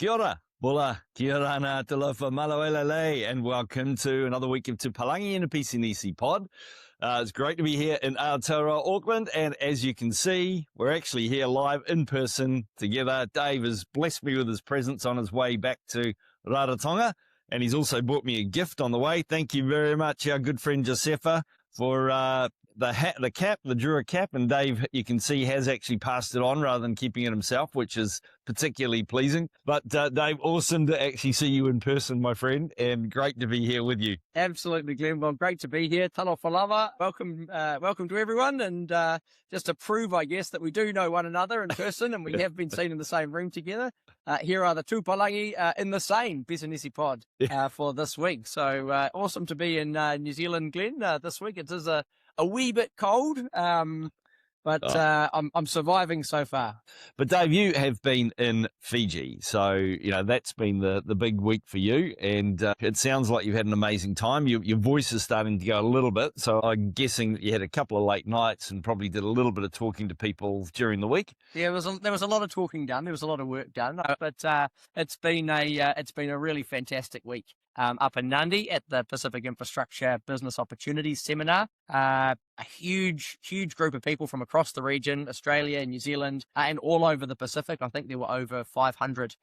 Kia ora, bula, kia ora na talofa malawelele, and welcome to another week of Te Palangi in a PCNC pod. It's great to be here in Aotearoa, Auckland, and as you can see, we're actually here live in person together. Dave has blessed me with his presence on his way back to Rarotonga, and he's also bought me a gift on the way. Thank you very much, our good friend Josefa, for the hat, the cap, the Jura cap, and Dave, you can see, has actually passed it on rather than keeping it himself, which is particularly pleasing. But Dave, awesome to actually see you in person, my friend, and great to be here with you. Absolutely, Glenn. Well, great to be here. Talo whalawa. Welcome to everyone. And just to prove, I guess, that we do know one another in person and we have been seen in the same room together, here are the two Palangi in the same Businessy pod for this week. So awesome to be in New Zealand, Glenn, this week. It is a wee bit cold, but I'm surviving so far. But Dave, you have been in Fiji, so that's been the big week for you, and it sounds like you've had an amazing time. Your voice is starting to go a little bit, so I'm guessing that you had a couple of late nights and probably did a little bit of talking to people during the week. Yeah, there was a lot of talking done. There was a lot of work done, but it's been a really fantastic week. Up in Nadi at the Pacific Infrastructure Business Opportunities Seminar. A huge group of people from across the region, Australia, New Zealand, and all over the Pacific. I think there were over 500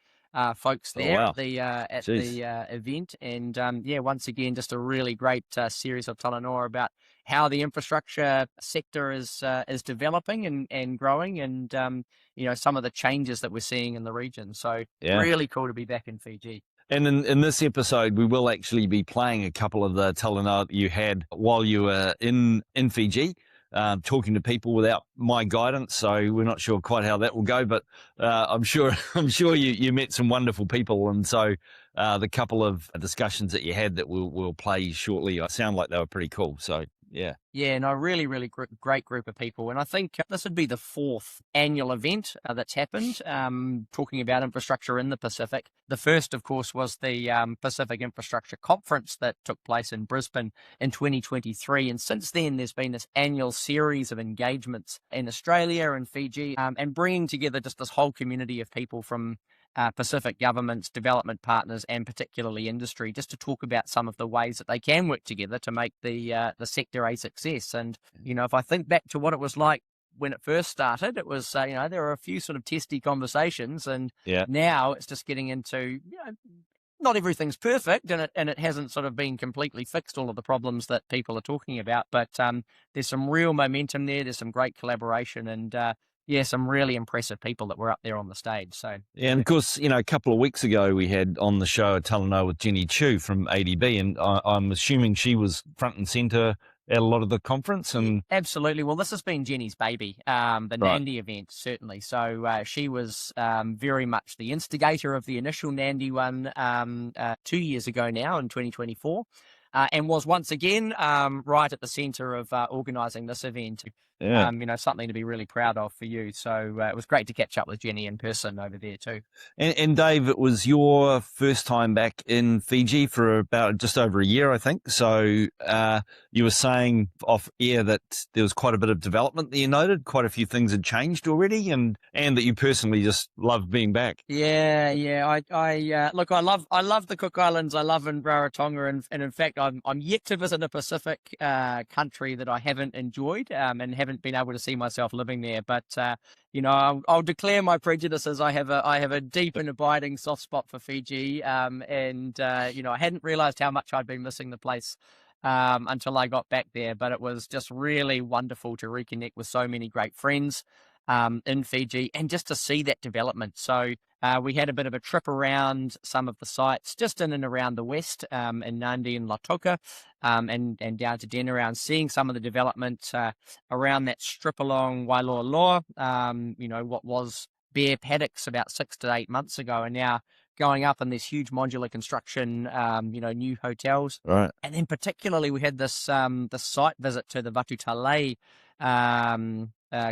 folks there at the event. And once again, just a really great series of Talanoa about how the infrastructure sector is developing and growing, and some of the changes that we're seeing in the region. So really cool to be back in Fiji. And in this episode, we will actually be playing a couple of the Talanoa that you had while you were in Fiji, talking to people without my guidance. So we're not sure quite how that will go, but I'm sure you met some wonderful people. And so the couple of discussions that you had that we'll play shortly, sound like they were pretty cool. So yeah. Yeah, no, really great group of people. And I think this would be the fourth annual event that's happened, talking about infrastructure in the Pacific. The first, of course, was the Pacific Infrastructure Conference that took place in Brisbane in 2023. And since then, there's been this annual series of engagements in Australia and Fiji, and bringing together just this whole community of people from Pacific governments, development partners, and particularly industry, just to talk about some of the ways that they can work together to make the sector a success. And if I think back to what it was like when it first started, it was there were a few sort of testy conversations, and now it's just getting into not everything's perfect, and it hasn't sort of been completely fixed, all of the problems that people are talking about, but there's some real momentum there. There's some great collaboration, and some really impressive people that were up there on the stage. So and of course, a couple of weeks ago we had on the show a Talanoa with Jenny Chu from ADB, and I'm assuming she was front and centre at a lot of the conference. And absolutely. Well, this has been Jenny's baby, the Nadi event, certainly. So she was very much the instigator of the initial Nadi one 2 years ago now in 2024. And was once again right at the centre of organising this event. Something to be really proud of for you. So it was great to catch up with Jenny in person over there too. And Dave, it was your first time back in Fiji for about just over a year, I think. So you were saying off air that there was quite a bit of development that you noted, quite a few things had changed already, and that you personally just loved being back. Yeah. I look, I love the Cook Islands. I love in Rarotonga, and in fact, I'm yet to visit a Pacific country that I haven't enjoyed and haven't been able to see myself living there. But I'll declare my prejudices. I have a deep and abiding soft spot for Fiji, and I hadn't realised how much I'd been missing the place until I got back there. But it was just really wonderful to reconnect with so many great friends in Fiji, and just to see that development. So we had a bit of a trip around some of the sites just in and around the west, in Nadi and Lautoka, and down to Denarau, seeing some of the development around that strip along Wailoaloa, what was bare paddocks about 6 to 8 months ago, and now going up in this huge modular construction, new hotels. Right. And then particularly we had this site visit to the Vatutale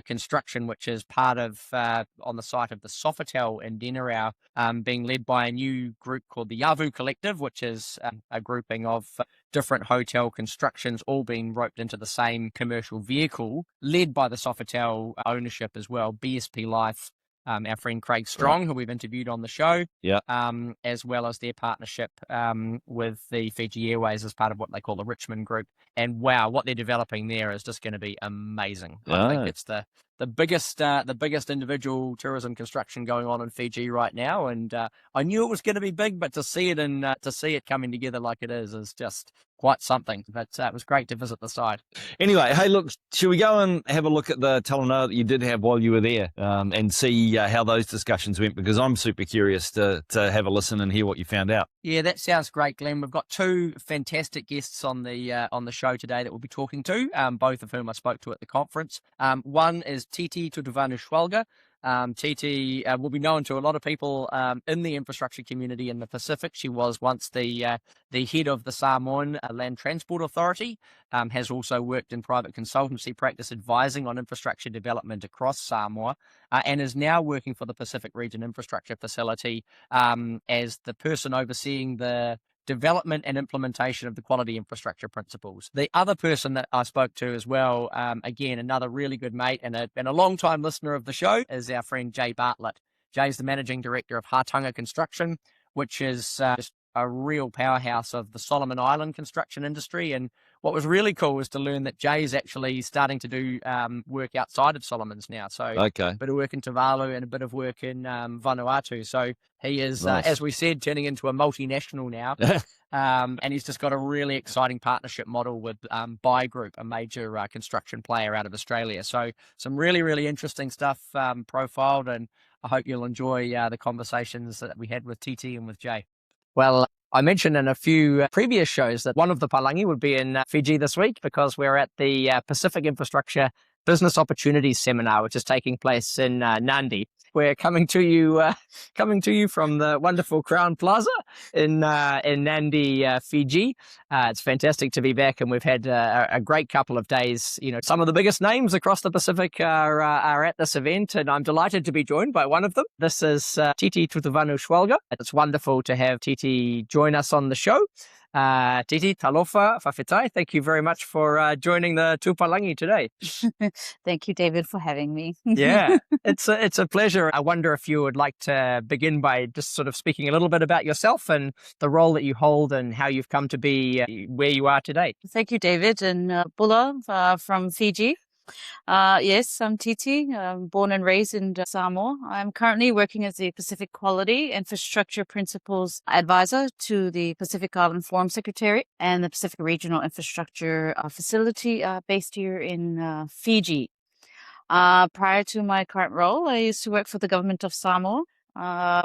construction, which is part of on the site of the Sofitel in Denarau, being led by a new group called the Yavu Collective, which is a grouping of different hotel constructions all being roped into the same commercial vehicle, led by the Sofitel ownership as well, BSP Life, our friend Craig Strong, who we've interviewed on the show, Yeah. as well as their partnership with the Fiji Airways as part of what they call the Richmond Group. And wow, what they're developing there is just going to be amazing. I think it's the biggest individual tourism construction going on in Fiji right now, and I knew it was going to be big, but to see it coming together like it is just quite something. But it was great to visit the site. Anyway, hey, look, should we go and have a look at the Talanoa that you did have while you were there, and see how those discussions went? Because I'm super curious to have a listen and hear what you found out. Yeah, that sounds great, Glenn. We've got two fantastic guests on the show today that we'll be talking to, both of whom I spoke to at the conference. One is Titi Tutuvanu-Schwalger. Titi will be known to a lot of people in the infrastructure community in the Pacific. She was once the head of the Samoan Land Transport Authority, has also worked in private consultancy practice advising on infrastructure development across Samoa, and is now working for the Pacific Region Infrastructure Facility as the person overseeing the development and implementation of the quality infrastructure principles. The other person that I spoke to as well, again, another really good mate and a long-time listener of the show, is our friend Jay Bartlett. Jay's the managing director of Hatanga Construction, which is just a real powerhouse of the Solomon Island construction industry. And what was really cool was to learn that Jay's actually starting to do work outside of Solomons now. So a bit of work in Tuvalu and a bit of work in Vanuatu. So he is, nice. as we said, turning into a multinational now. And he's just got a really exciting partnership model with Buy Group, a major construction player out of Australia. So some really, really interesting stuff profiled, and I hope you'll enjoy the conversations that we had with Titi and with Jay. Well, I mentioned in a few previous shows that one of the Palangi would be in Fiji this week, because we're at the Pacific Infrastructure Business Opportunities Seminar, which is taking place in Nadi. We're coming to you from the wonderful Crown Plaza in Nadi, Fiji. It's fantastic to be back, and we've had a great couple of days. You know, some of the biggest names across the Pacific are at this event, and I'm delighted to be joined by one of them. This is Titi Tutuvanu-Schwalger. It's wonderful to have Titi join us on the show. Titi, talofa whawhetai. Thank you very much for joining the Tupalangi today. Thank you, David, for having me. Yeah, it's a pleasure. I wonder if you would like to begin by just sort of speaking a little bit about yourself and the role that you hold and how you've come to be where you are today. Thank you, David, and Bula from Fiji. Yes, I'm Titi, born and raised in Samoa. I'm currently working as the Pacific Quality Infrastructure Principles Advisor to the Pacific Island Forum Secretary and the Pacific Regional Infrastructure Facility based here in Fiji. Prior to my current role, I used to work for the government of Samoa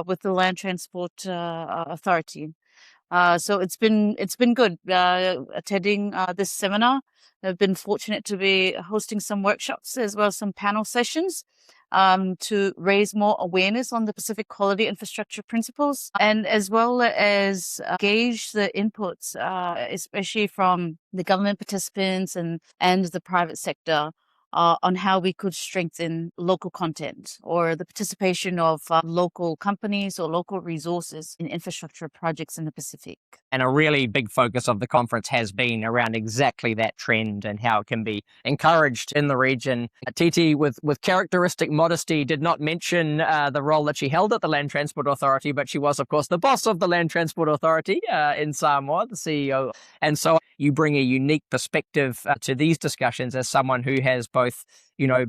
with the Land Transport Authority. So it's been good attending this seminar. I've been fortunate to be hosting some workshops as well as some panel sessions to raise more awareness on the Pacific Quality Infrastructure Principles, and as well as gauge the inputs, especially from the government participants and the private sector, on how we could strengthen local content or the participation of local companies or local resources in infrastructure projects in the Pacific. And a really big focus of the conference has been around exactly that trend and how it can be encouraged in the region. Titi, with characteristic modesty, did not mention the role that she held at the Land Transport Authority, but she was, of course, the boss of the Land Transport Authority in Samoa, the CEO. And so you bring a unique perspective to these discussions as someone who has both,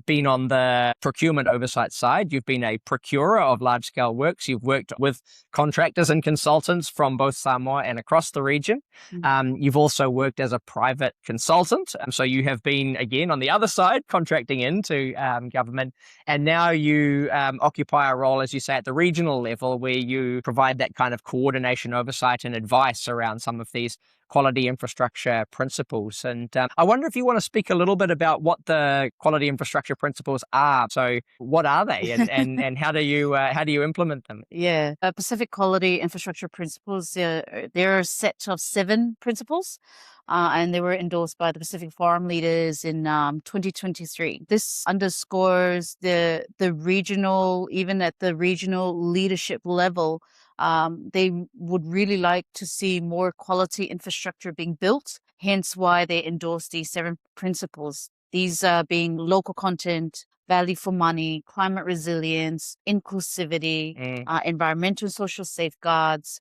been on the procurement oversight side. You've been a procurer of large-scale works. You've worked with contractors and consultants from both Samoa and across the region. You've also worked as a private consultant. So you have been, again, on the other side, contracting into government. And now you occupy a role, as you say, at the regional level, where you provide that kind of coordination, oversight, and advice around some of these quality infrastructure principles. And I wonder if you want to speak a little bit about what the quality infrastructure principles are. So what are they, and how do you implement them? Yeah, Pacific Quality Infrastructure Principles, they're a set of 7 principles, and they were endorsed by the Pacific Forum leaders in 2023. This underscores the regional, even at the regional leadership level, they would really like to see more quality infrastructure being built, hence why they endorse these 7 principles. These being local content, value for money, climate resilience, inclusivity, environmental and social safeguards,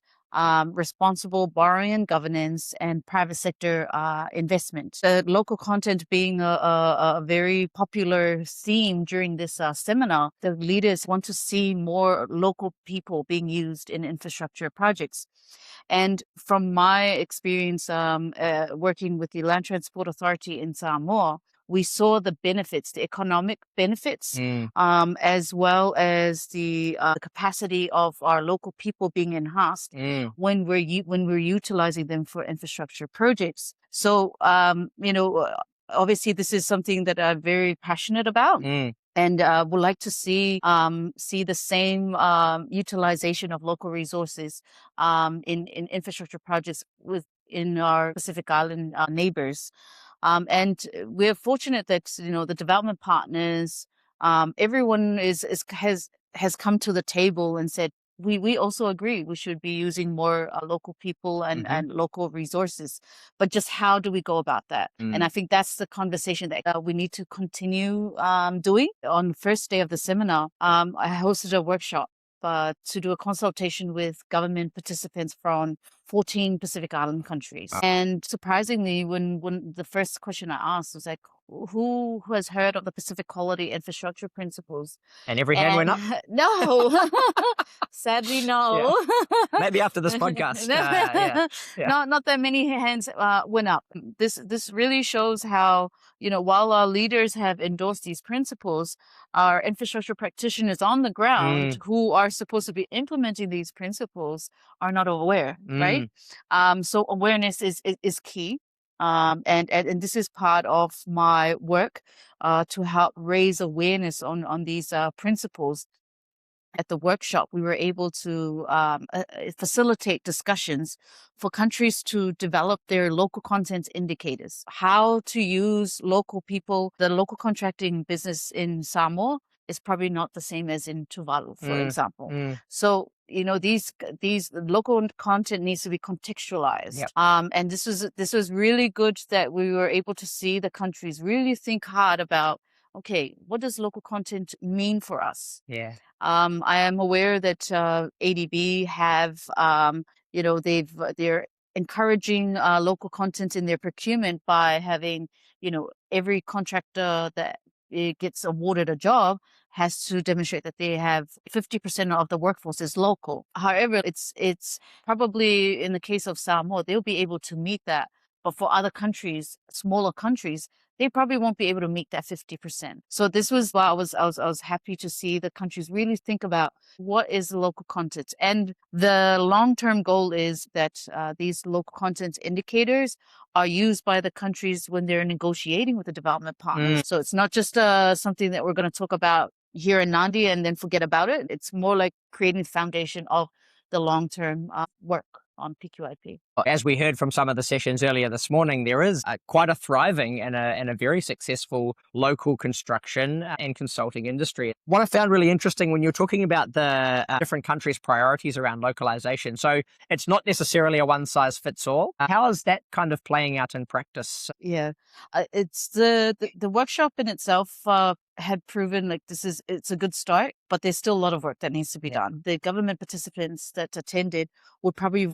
responsible borrowing and governance, and private sector investment. The local content being a very popular theme during this seminar, the leaders want to see more local people being used in infrastructure projects. And from my experience working with the Land Transport Authority in Samoa, we saw the benefits, the economic benefits, as well as the capacity of our local people being enhanced when we're utilizing them for infrastructure projects. So, obviously, this is something that I'm very passionate about. And would like to see the same utilization of local resources in infrastructure projects in our Pacific Island neighbors. And we're fortunate that the development partners, everyone has come to the table and said, we also agree we should be using more local people and local resources, but just how do we go about that? And I think that's the conversation that we need to continue doing. On the first day of the seminar, I hosted a workshop to do a consultation with government participants from 14 Pacific Island countries. And surprisingly, when the first question I asked was like, who has heard of the Pacific Quality Infrastructure Principles? And every hand went up? No. Sadly, no. Yeah. Maybe after this podcast. Not that many hands went up. This really shows how, while our leaders have endorsed these principles, our infrastructure practitioners on the ground who are supposed to be implementing these principles are not aware, right? So awareness is key. And this is part of my work to help raise awareness on these principles. At the workshop, we were able to facilitate discussions for countries to develop their local content indicators, how to use local people. The local contracting business in Samoa is probably not the same as in Tuvalu, for example. So, these local content needs to be contextualized. And this was really good that we were able to see the countries really think hard about, okay, what does local content mean for us? I am aware that ADB have, they're encouraging local content in their procurement by having, every contractor that gets awarded a job has to demonstrate that they have 50% of the workforce is local. However, it's probably in the case of Samoa, they'll be able to meet that. But for other countries, smaller countries, they probably won't be able to meet that 50%. So this was why I was happy to see the countries really think about what is the local content. And the long-term goal is that these local content indicators are used by the countries when they're negotiating with the development partners. So it's not just something that we're going to talk about here in Nadi and then forget about it. It's more like creating the foundation of the long-term work on PQIP. As we heard from some of the sessions earlier this morning, there is quite a thriving and a very successful local construction and consulting industry. What I found really interesting when you're talking about the different countries' priorities around localization, so it's not necessarily a one-size-fits-all. How is that kind of playing out in practice? Yeah, it's the workshop in itself had proven like it's a good start, but there's still a lot of work that needs to be done. The government participants that attended would probably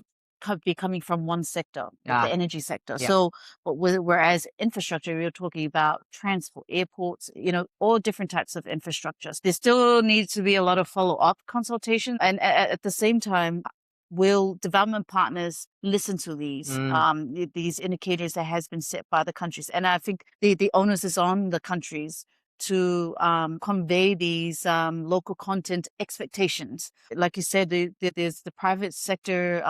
be coming from one sector, the energy sector. So, whereas infrastructure, we were talking about transport, airports, all different types of infrastructures. There still needs to be a lot of follow-up consultation. And at the same time, will development partners listen to these indicators that has been set by the countries? And I think the onus is on the countries to convey these local content expectations. Like you said, there's the private sector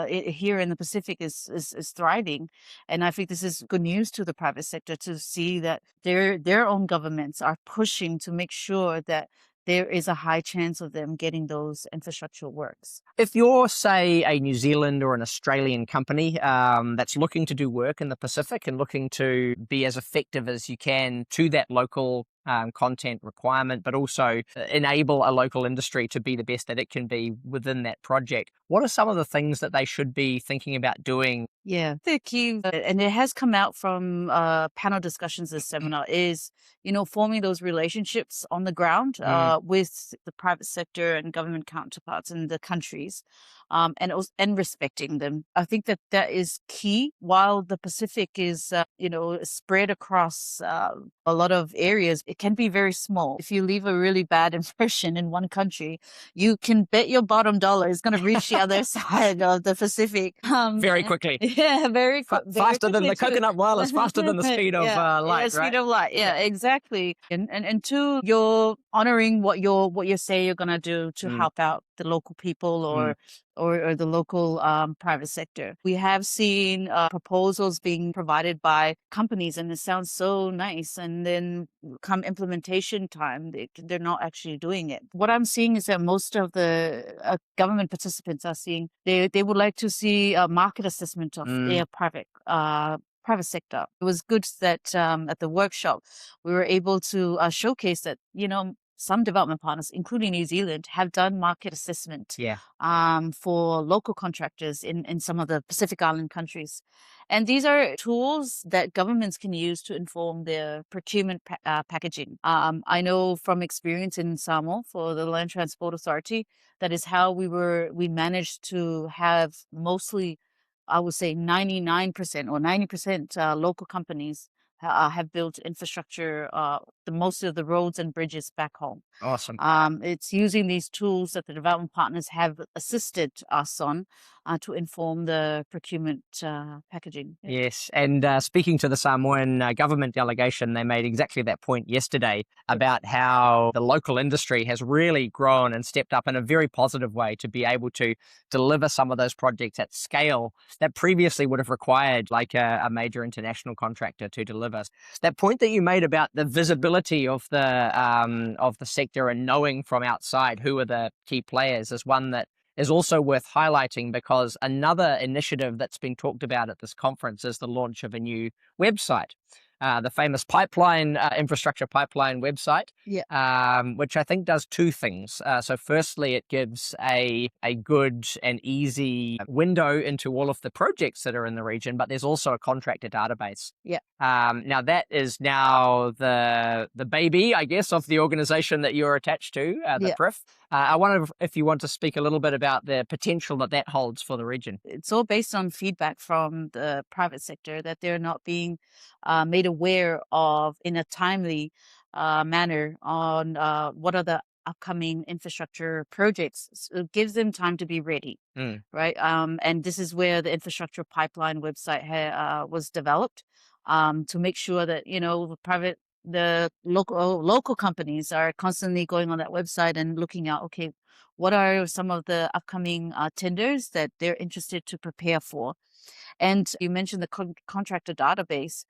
here in the Pacific is thriving. And I think this is good news to the private sector to see that their own governments are pushing to make sure that there is a high chance of them getting those infrastructural works. If you're, say, a New Zealand or an Australian company that's looking to do work in the Pacific and looking to be as effective as you can to that local content requirement, but also enable a local industry to be the best that it can be within that project. What are some of the things that they should be thinking about doing? Yeah, the key, and it has come out from panel discussions this seminar, is forming those relationships on the ground with the private sector and government counterparts in the countries, and respecting them. I think that is key. While the Pacific is spread across a lot of areas, it can be very small. If you leave a really bad impression in one country, you can bet your bottom dollar is going to reach the other side of the Pacific Very quickly. Yeah, faster than the coconut wireless, faster than the speed of light, right? Speed of light. Yeah, exactly. And two, you're honoring what you say you're gonna do to help out the local people or the local private sector. We have seen proposals being provided by companies, and it sounds so nice. And then come implementation time, they're not actually doing it. What I'm seeing is that most of the government participants are seeing they would like to see a market assessment of their private sector. It was good that at the workshop we were able to showcase that some development partners, including New Zealand, have done market assessment for local contractors in some of the Pacific Island countries. And these are tools that governments can use to inform their procurement packaging. I know from experience in Samoa for the Land Transport Authority, that is how we managed to have mostly, I would say 99% or 90% local companies have built infrastructure, most of the roads and bridges back home. Awesome. It's using these tools that the development partners have assisted us on to inform the procurement packaging. Yes, and speaking to the Samoan government delegation, they made exactly that point yesterday about how the local industry has really grown and stepped up in a very positive way to be able to deliver some of those projects at scale that previously would have required like a major international contractor to deliver. That point that you made about the visibility of the sector and knowing from outside who are the key players is one that is also worth highlighting, because another initiative that's been talked about at this conference is the launch of a new website. The famous infrastructure pipeline website, which I think does two things. So firstly, it gives a good and easy window into all of the projects that are in the region, but there's also a contractor database. Now that is now the baby, I guess, of the organization that you're attached to, the PRIF. I wonder if you want to speak a little bit about the potential that holds for the region. It's all based on feedback from the private sector that they're not being made aware of in a timely manner on what are the upcoming infrastructure projects. So it gives them time to be ready, right? And this is where the infrastructure pipeline website was developed to make sure that the local companies are constantly going on that website and looking out, okay, what are some of the upcoming tenders that they're interested to prepare for. And you mentioned the contractor database,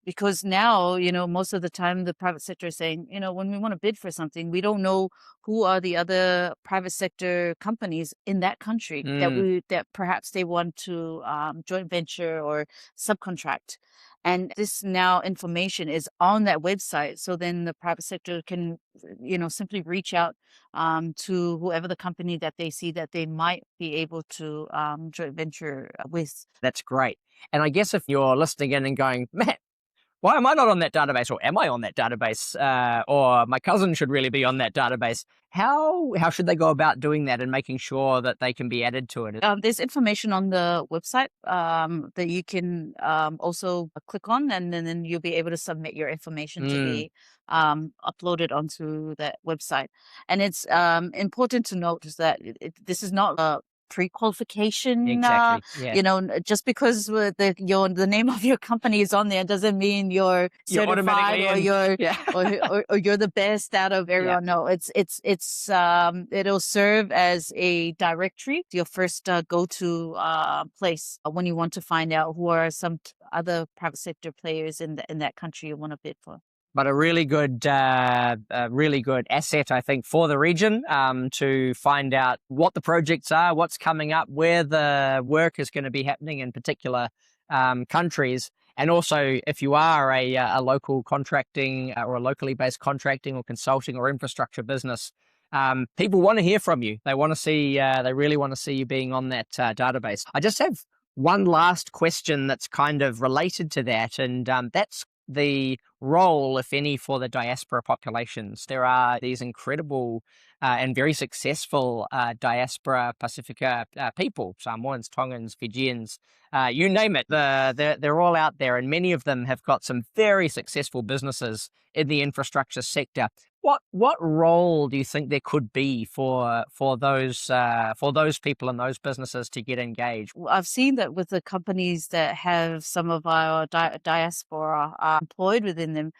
because now, most of the time the private sector is saying, when we want to bid for something, we don't know who are the other private sector companies in that country that perhaps they want to joint venture or subcontract. And this now information is on that website. So then the private sector can, simply reach out to whoever the company that they see that they might be able to joint venture with. That's great. And I guess if you're listening in and going, man, why am I not on that database? Or am I on that database? Or my cousin should really be on that database. How should they go about doing that and making sure that they can be added to it? There's information on the website that you can also click on, and then you'll be able to submit your information to be uploaded onto that website. And it's important to note is that this is not a pre-qualification. Exactly. Just because the name of your company is on there doesn't mean you're certified or you're the best out of everyone. No, it'll serve as a directory, your first go-to place when you want to find out who are some other private sector players in that country you want to bid for. But a really good asset, I think, for the region to find out what the projects are, what's coming up, where the work is going to be happening in particular countries, And also, if you are a local contracting or a locally based contracting or consulting or infrastructure business, people want to hear from you. They want to see, they really want to see you being on that database. I just have one last question that's kind of related to that, and that's the role, if any, for the diaspora populations. There are these incredible and very successful diaspora Pacifica people, Samoans, Tongans, Fijians, you name it. They're all out there, and many of them have got some very successful businesses in the infrastructure sector. What role do you think there could be for those people and those businesses to get engaged? I've seen that with the companies that have some of our diaspora employed within them,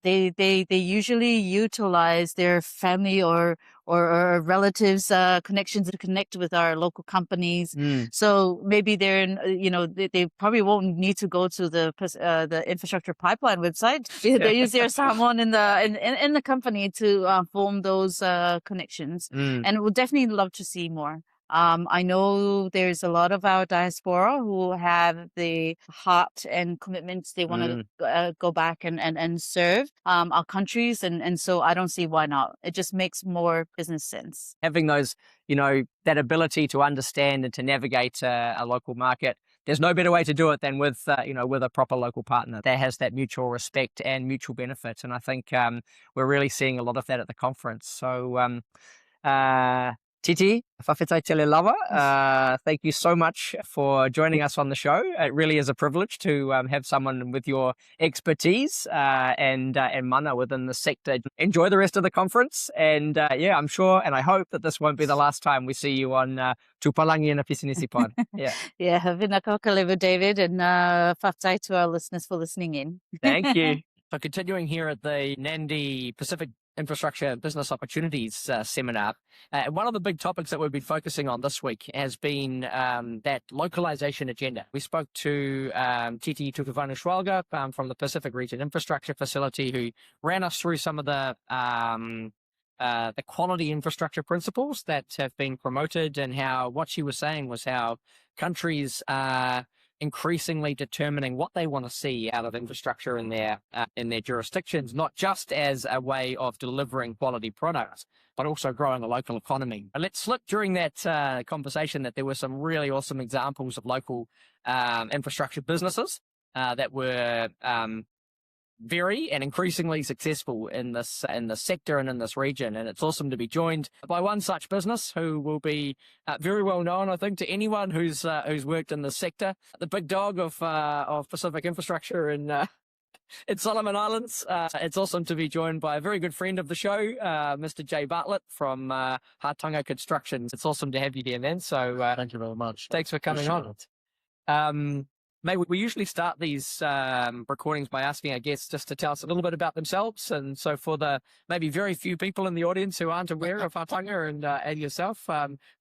they usually utilize their family or relatives connections to connect with our local companies. So maybe they're in, they probably won't need to go to the infrastructure pipeline website. They use their Samoan in the company to form those connections, and we'll definitely love to see more. I know there's a lot of our diaspora who have the heart and commitments. They want to go back and serve our countries. And so I don't see why not. It just makes more business sense. Having those, that ability to understand and to navigate a local market, there's no better way to do it than with a proper local partner that has that mutual respect and mutual benefit. And I think we're really seeing a lot of that at the conference. So, Titi, whawhetai tele lava, thank you so much for joining us on the show. It really is a privilege to have someone with your expertise and mana within the sector. Enjoy the rest of the conference, and I'm sure and I hope that this won't be the last time we see you on Tupalangi in a Pisinisi Pod. Yeah, vinaka kaleva, David, and whawhetai to our listeners for listening in. Thank you. So continuing here at the Nadi Pacific Infrastructure Business Opportunities Seminar, one of the big topics that we've been focusing on this week has been that localization agenda. We spoke to Titi Tutuvanu-Schwalger from the Pacific Region Infrastructure Facility, who ran us through some of the quality infrastructure principles that have been promoted, and how what she was saying was how countries are increasingly determining what they want to see out of infrastructure in their jurisdictions, not just as a way of delivering quality products, but also growing a local economy. And let's slip during that conversation that there were some really awesome examples of local infrastructure businesses that were very and increasingly successful in this sector and in this region. And it's awesome to be joined by one such business who will be very well known, I think, to anyone who's worked in this sector. The big dog of Pacific infrastructure in Solomon Islands. It's awesome to be joined by a very good friend of the show, Mr. J. Bartlett from Hatanga Construction. It's awesome to have you here, man. So thank you very much. Thanks for coming on. Mate, we usually start these recordings by asking our guests just to tell us a little bit about themselves. And so for the maybe very few people in the audience who aren't aware of Hatanga and yourself,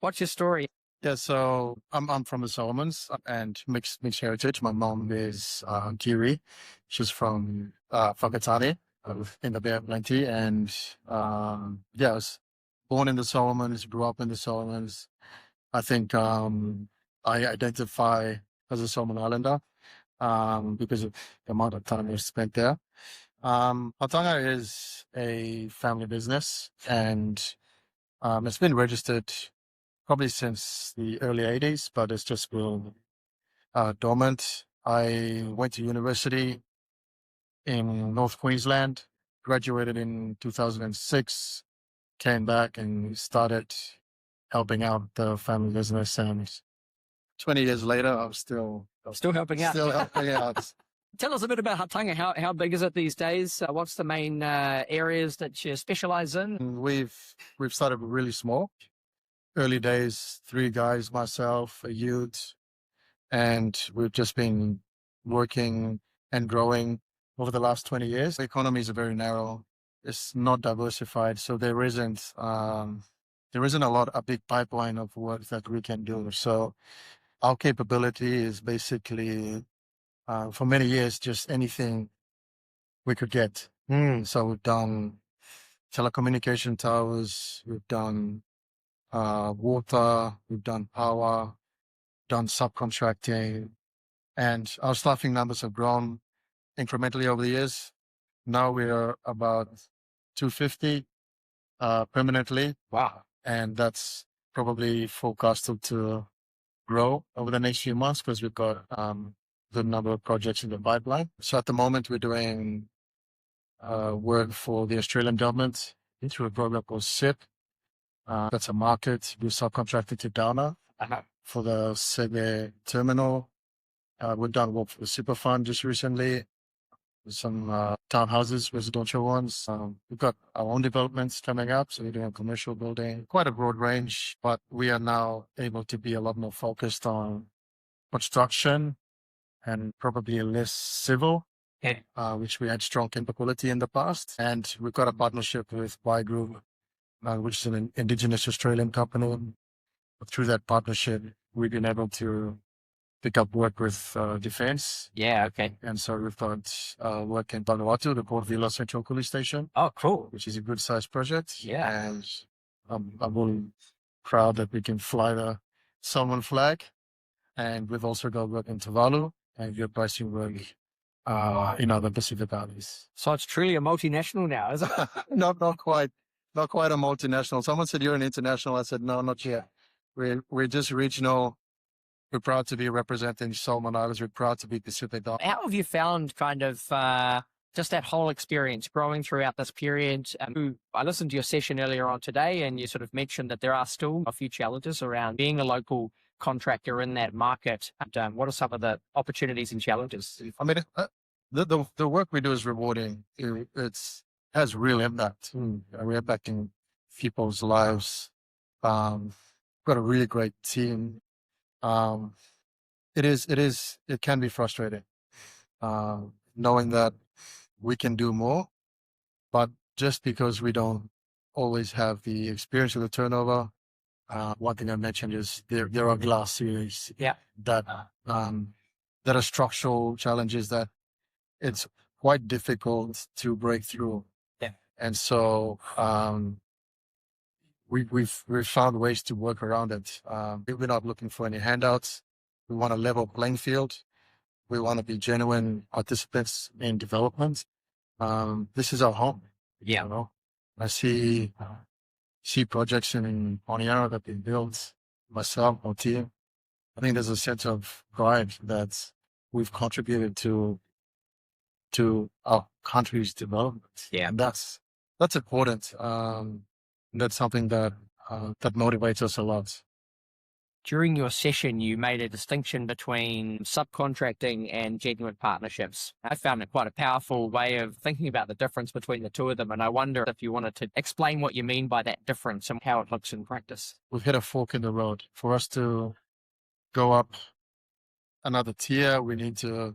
what's your story? Yeah, so I'm from the Solomons and mixed heritage. My mom is Kiwi. She's from Whakatane in the Bay of Plenty. And I was born in the Solomons, grew up in the Solomons. I think I identify as a Solomon Islander because of the amount of time we've spent there. Hatanga is a family business, and it's been registered probably since the early 80s, but it's just been dormant. I went to university in North Queensland, graduated in 2006, came back and started helping out the family business, and 20 years later, I'm still helping out. Still helping out. Tell us a bit about Hatanga. How big is it these days? What's the main areas that you specialize in? We've started really small. Early days, 3 guys, myself, a youth, and we've just been working and growing over the last 20 years. The economy is very narrow. It's not diversified, so there isn't a big pipeline of work that we can do. So our capability is basically, for many years, just anything we could get. So we've done telecommunication towers, we've done water, we've done power, done subcontracting, and our staffing numbers have grown incrementally over the years. Now we are about 250 permanently. Wow. And that's probably forecasted to grow over the next few months because we've got the number of projects in the pipeline. So at the moment, we're doing work for the Australian government through a program called SIP. That's a market. We subcontracted to Dana for the Sydney terminal. We've done work for the Super Fund just recently. Some townhouses, residential ones. We've got our own developments coming up. So we're doing commercial building, quite a broad range, but we are now able to be a lot more focused on construction and probably less civil, which we had strong capability in the past. And we've got a partnership with Y Group, which is an Indigenous Australian company. Through that partnership, we've been able to pick up work with defense. Yeah, okay. And so we've got work in Talanoa, the Port Vila Central Cooling Station. Oh, cool. Which is a good sized project. Yeah. And I'm really proud that we can fly the Solomon flag. And we've also got work in Tuvalu and we're pricing work in other Pacific Islands. So it's truly a multinational now, is it? Not quite a multinational. Someone said you're an international. I said, no, not yet. We're just regional. We're proud to be representing Solomon Islands. We're proud to be Pacific Islands. How have you found kind of just that whole experience growing throughout this period? I listened to your session earlier on today and you sort of mentioned that there are still a few challenges around being a local contractor in that market. And, what are some of the opportunities and challenges? I mean, the work we do is rewarding. It has real impact. We're impacting people's lives. We've got a really great team. It can be frustrating, knowing that we can do more, but just because we don't always have the experience of the turnover, one thing I mentioned is there are glass ceilings that are structural challenges that it's quite difficult to break through. Yeah. And so, we've found ways to work around it. We're not looking for any handouts. We want a level playing field. We want to be genuine participants in development. This is our home. Yeah. You know? I see projects in Honiara that been built, myself, our team. I think there's a sense of pride that we've contributed to our country's development. Yeah. And that's important. That's something that motivates us a lot. During your session, you made a distinction between subcontracting and genuine partnerships. I found it quite a powerful way of thinking about the difference between the two of them. And I wonder if you wanted to explain what you mean by that difference and how it looks in practice. We've hit a fork in the road. For us to go up another tier, we need to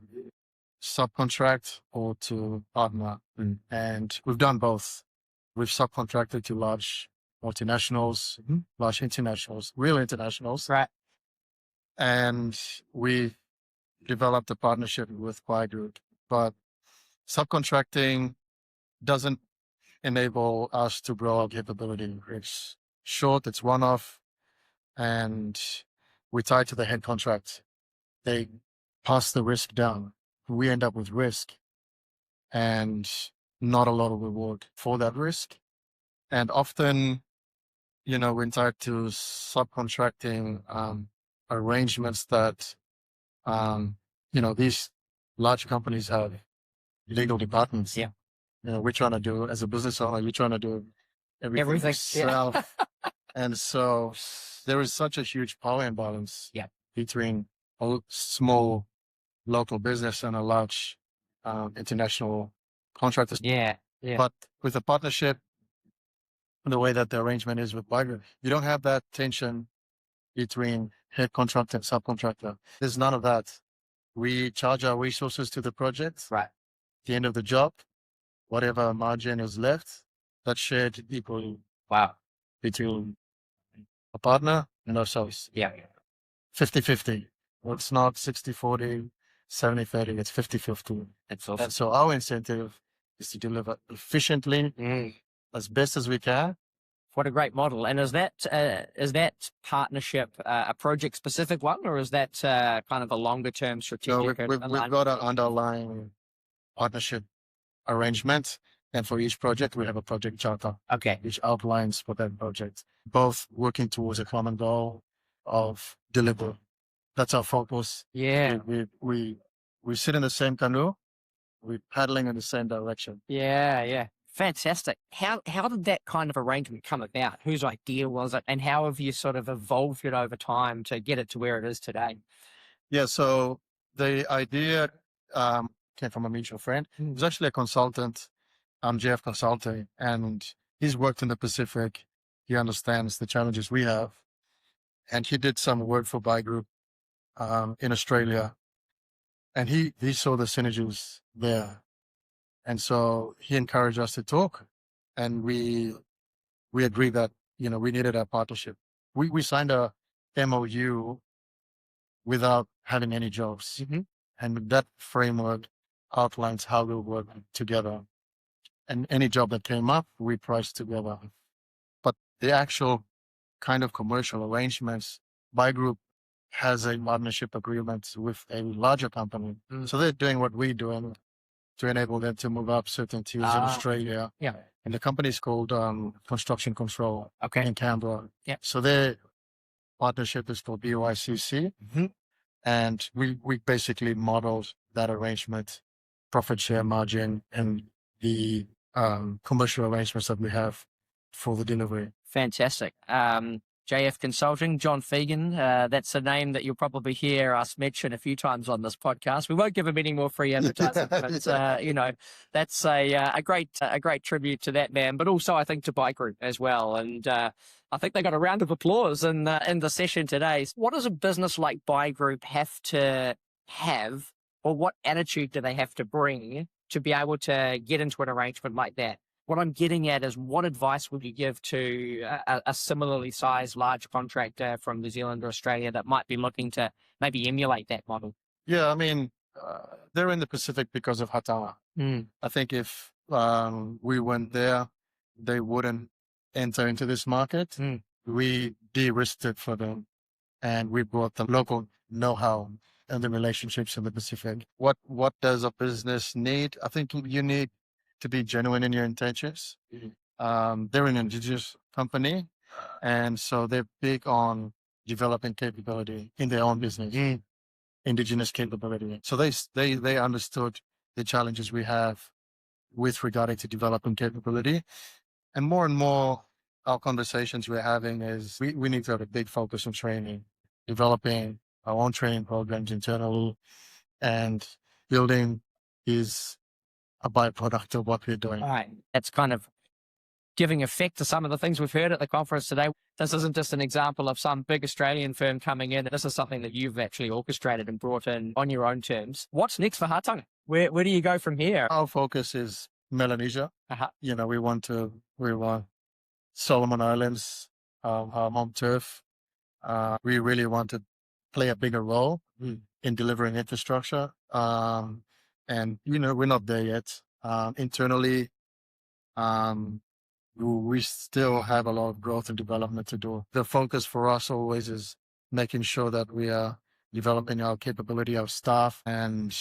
subcontract or to partner. And we've done both. We've subcontracted to large multinationals, large internationals, real internationals. Right. And we developed a partnership with Y Group. But subcontracting doesn't enable us to grow our capability. It's short, it's one-off, and we tie to the head contract. They pass the risk down. We end up with risk and not a lot of reward for that risk. And often, we're tied to subcontracting arrangements that, these large companies have legal departments. Yeah. We're trying to do, as a business owner, we're trying to do everything ourselves. And so there is such a huge power imbalance between a small local business and a large international contractor. Yeah. But with a partnership, the way that the arrangement is with Y Group, you don't have that tension between head contractor and subcontractor. There's none of that. We charge our resources to the project. Right. At the end of the job, whatever margin is left, that's shared equally. Wow. Between a partner and ourselves. Yeah. 50-50. Well, it's not 60-40, 70-30, it's 50-50. It's awesome. And so our incentive is to deliver efficiently as best as we can. What a great model. And is that partnership a project specific one, or is that kind of a longer term strategic? No, we've got an underlying partnership arrangement. And for each project, we have a project charter, Okay. which outlines for that project, both working towards a common goal of delivery. That's our focus. Yeah. We sit in the same canoe. We're paddling in the same direction. Yeah. Fantastic. How did that kind of arrangement come about? Whose idea was it? And how have you sort of evolved it over time to get it to where it is today? Yeah, so the idea came from a mutual friend. He was actually a consultant, JF Consulting, and he's worked in the Pacific. He understands the challenges we have. And he did some work for Buy Group in Australia. And he saw the synergies there. And so he encouraged us to talk. And we agreed that, we needed a partnership. We signed a MOU without having any jobs. Mm-hmm. And that framework outlines how we work together. And any job that came up, we priced together. But the actual kind of commercial arrangements, Buy Group has a partnership agreement with a larger company. So they're doing what we're doing to enable them to move up certain tiers in Australia. Yeah. And the company is called Construction Control in Canberra. Yeah. So their partnership is called BOICC. Mm-hmm. And we basically modeled that arrangement, profit share margin, and the commercial arrangements that we have for the delivery. Fantastic. JF Consulting, John Fegan, that's a name that you'll probably hear us mention a few times on this podcast. We won't give him any more free advertising, but that's a great tribute to that man, but also I think to Buy Group as well. And I think they got a round of applause in the session today. What does a business like Buy Group have to have, or what attitude do they have to bring to be able to get into an arrangement like that? What I'm getting at is, what advice would you give to a similarly sized large contractor from New Zealand or Australia that might be looking to maybe emulate that model? Yeah, I mean, they're in the Pacific because of Hatanga. I think if we went there, they wouldn't enter into this market. We de-risked it for them, and we brought the local know-how and the relationships in the Pacific. What does a business need? I think you need to be genuine in your intentions. They're an indigenous company, and so they're big on developing capability in their own business, indigenous capability. So they understood the challenges we have with regarding to developing capability. And more our conversations we're having is we need to have a big focus on training, developing our own training programs internally, and building is a byproduct of what we're doing. All right. That's kind of giving effect to some of the things we've heard at the conference today. This isn't just an example of some big Australian firm coming in. This is something that you've actually orchestrated and brought in on your own terms. What's next for Hatanga? Where do you go from here? Our focus is Melanesia. We want Solomon Islands, our home turf. We really want to play a bigger role in delivering infrastructure. And, we're not there yet. Internally, we still have a lot of growth and development to do. The focus for us always is making sure that we are developing our capability, our staff, and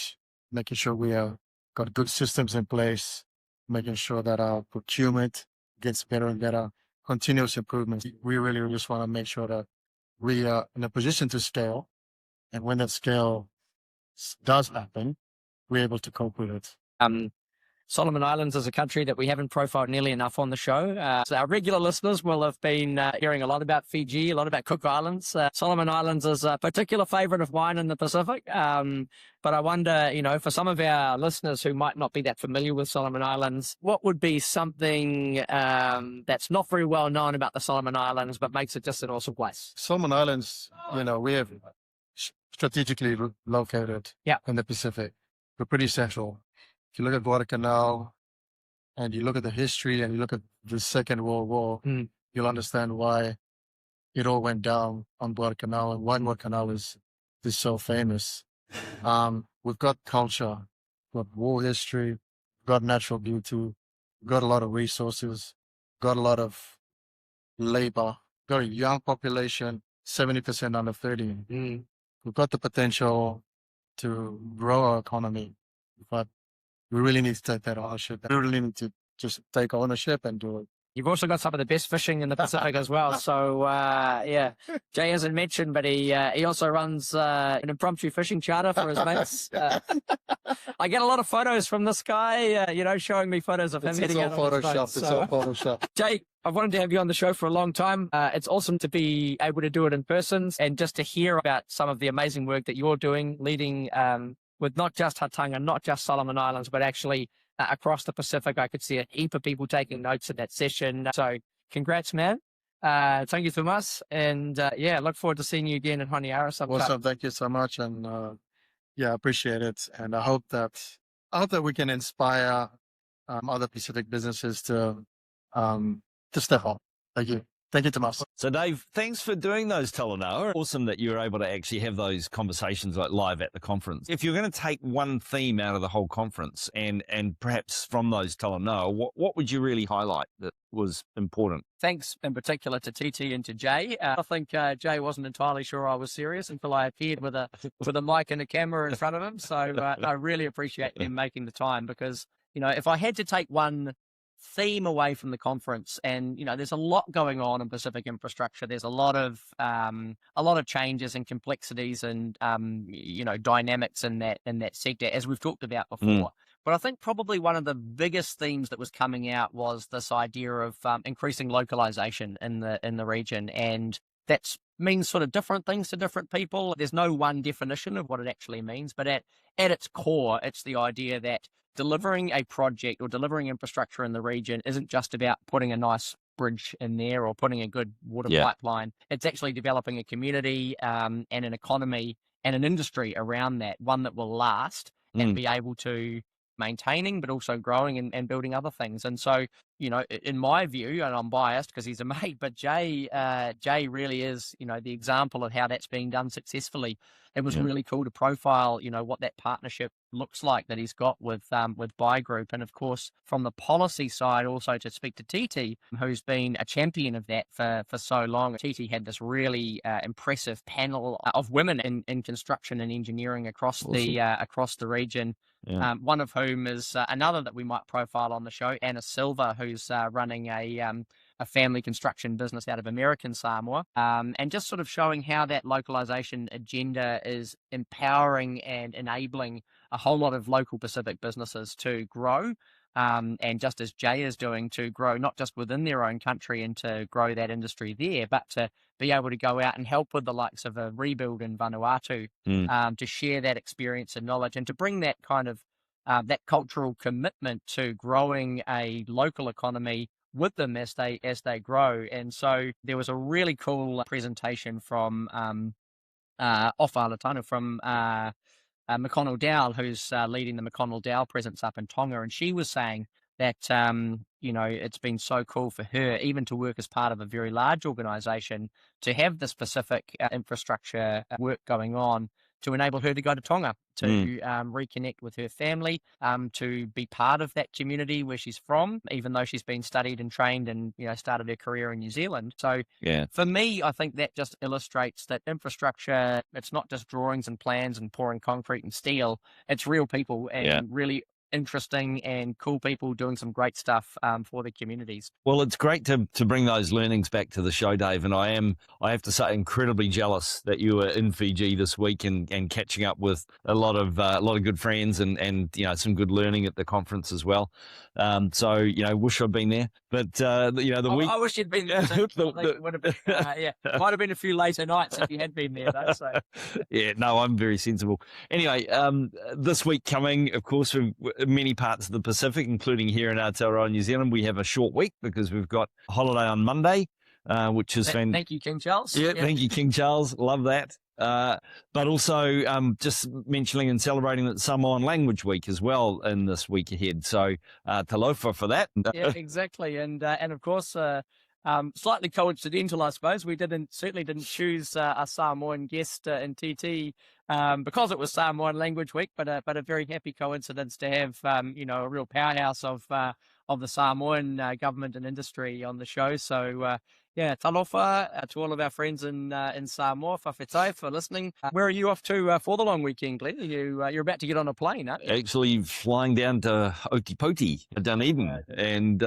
making sure we have got good systems in place, making sure that our procurement gets better and better, continuous improvement. We really just want to make sure that we are in a position to scale. And when that scale does happen, we're able to cope with it. Solomon Islands is a country that we haven't profiled nearly enough on the show. So our regular listeners will have been hearing a lot about Fiji, a lot about Cook Islands. Solomon Islands is a particular favorite of mine in the Pacific. But I wonder, for some of our listeners who might not be that familiar with Solomon Islands, what would be something that's not very well known about the Solomon Islands, but makes it just an awesome place? Solomon Islands, we have strategically located in the Pacific. We're pretty central. If you look at Guadalcanal and you look at the history and you look at the Second World War, you'll understand why it all went down on Guadalcanal and why Guadalcanal is so famous. We've got culture, we've got war history, we've got natural beauty, we've got a lot of resources, got a lot of labor, got a young population, 70% under 30. We've got the potential to grow our economy, but we really need to take that ownership. We really need to just take ownership and do it. You've also got some of the best fishing in the Pacific as well. So, yeah, Jay hasn't mentioned, but he also runs an impromptu fishing charter for his mates. I get a lot of photos from this guy, showing me photos of him It's heading all out on his boat. Photoshop. It's all Photoshop. Jay, I've wanted to have you on the show for a long time. It's awesome to be able to do it in person and just to hear about some of the amazing work that you're doing, leading with not just Hatanga, not just Solomon Islands, but actually across the Pacific. I could see a heap of people taking notes in that session. So congrats, man. Thank you so much. And look forward to seeing you again in Honiara sometime. Awesome. Thank you so much. And appreciate it. And I hope that we can inspire other Pacific businesses to step up. Thank you. Thank you, Tomas. So, Dave, thanks for doing those Talanoa. Awesome that you were able to actually have those conversations like live at the conference. If you're going to take one theme out of the whole conference and perhaps from those Talanoa, what would you really highlight that was important? Thanks in particular to Titi and to Jay. I think Jay wasn't entirely sure I was serious until I appeared with a mic and a camera in front of him. So I really appreciate them making the time because, if I had to take one theme away from the conference, and there's a lot going on in Pacific infrastructure. There's a lot of changes and complexities and dynamics in that sector, as we've talked about before. But I think probably one of the biggest themes that was coming out was this idea of increasing localization in the region, and that means sort of different things to different people. There's no one definition of what it actually means, but at its core, it's the idea that delivering a project or delivering infrastructure in the region isn't just about putting a nice bridge in there or putting a good water pipeline. It's actually developing a community and an economy and an industry around that, one that will last and be able to maintaining, but also growing and building other things. And so, in my view, and I'm biased because he's a mate, but Jay really is, the example of how that's being done successfully. It was really cool to profile, what that partnership looks like that he's got with Buy Group. And of course, from the policy side, also to speak to Titi, who's been a champion of that for so long. Titi had this really impressive panel of women in construction and engineering across the region. Yeah. One of whom is another that we might profile on the show, Anna Silva, who's running a family construction business out of American Samoa, and just sort of showing how that localization agenda is empowering and enabling a whole lot of local Pacific businesses to grow, and just as Jay is doing, to grow not just within their own country and to grow that industry there, but to be able to go out and help with the likes of a rebuild in Vanuatu, to share that experience and knowledge and to bring that kind of that cultural commitment to growing a local economy with them as they grow. And so there was a really cool presentation from Ofa from McConnell Dowell, who's leading the McConnell Dowell presence up in Tonga, and she was saying that it's been so cool for her even to work as part of a very large organization to have this Pacific infrastructure work going on to enable her to go to Tonga to reconnect with her family, to be part of that community where she's from, even though she's been studied and trained and started her career in New Zealand. So for me, I think that just illustrates that infrastructure, it's not just drawings and plans and pouring concrete and steel, it's real people and really interesting and cool people doing some great stuff for the communities. Well, it's great to bring those learnings back to the show, Dave, and I have to say, incredibly jealous that you were in Fiji this week and catching up with a lot of good friends and some good learning at the conference as well. So wish I'd been there, but the week. I wish you'd been there. Would have been, might have been a few later nights if you had been there, though. So. Yeah, no, I'm very sensible. Anyway, this week coming, of course, from many parts of the Pacific, including here in Aotearoa, New Zealand, we have a short week because we've got a holiday on Monday, which is fantastic. Thank you, King Charles. Yeah, thank you, King Charles. Love that. But also just mentioning and celebrating that Samoan Language Week as well in this week ahead. So talofa for that. Yeah, exactly. And of course, slightly coincidental, I suppose. We certainly didn't choose a Samoan guest in TT because it was Samoan Language Week, but a very happy coincidence to have a real powerhouse of the Samoan government and industry on the show. So Yeah, talofa to all of our friends in Samoa, whawhetai for listening. Where are you off to for the long weekend, Glenn? You're about to get on a plane, aren't you? Actually flying down to Otipoti, Dunedin. And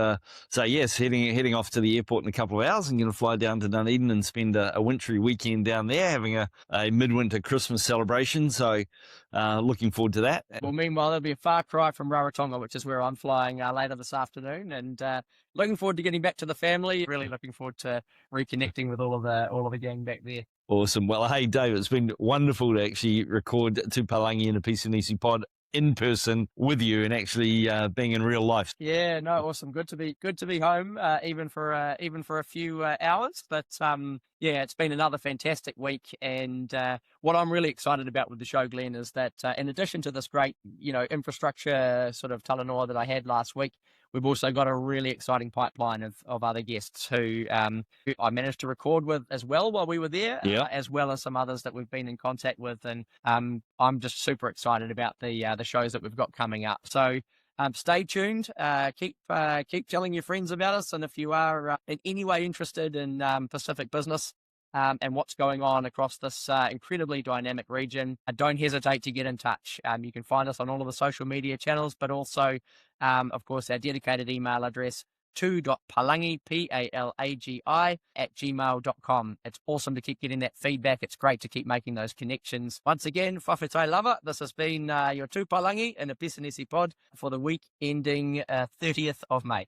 so, yes, heading off to the airport in a couple of hours and going to fly down to Dunedin and spend a wintry weekend down there, having a midwinter Christmas celebration. So looking forward to that. Well, meanwhile, there'll be a far cry from Rarotonga, which is where I'm flying later this afternoon. And looking forward to getting back to the family. Really looking forward to reconnecting with all of the gang back there. Awesome. Well, hey, Dave, it's been wonderful to actually record Tu Palangi in a Piece and Easy pod in person with you and actually being in real life. Yeah, no, awesome. Good to be home, even for a few hours. But yeah, it's been another fantastic week. And what I'm really excited about with the show, Glenn, is that in addition to this great, infrastructure sort of Talanoa that I had last week, we've also got a really exciting pipeline of other guests who I managed to record with as well while we were there, as well as some others that we've been in contact with. And I'm just super excited about the shows that we've got coming up. So stay tuned. Keep telling your friends about us. And if you are in any way interested in Pacific business and what's going on across this incredibly dynamic region, don't hesitate to get in touch. You can find us on all of the social media channels, but also, of course, our dedicated email address, tu.palangi, Palagi, @gmail.com. It's awesome to keep getting that feedback. It's great to keep making those connections. Once again, whawhetai lava, this has been your Tu Palangi in a Piece and Easy pod for the week ending 30th of May.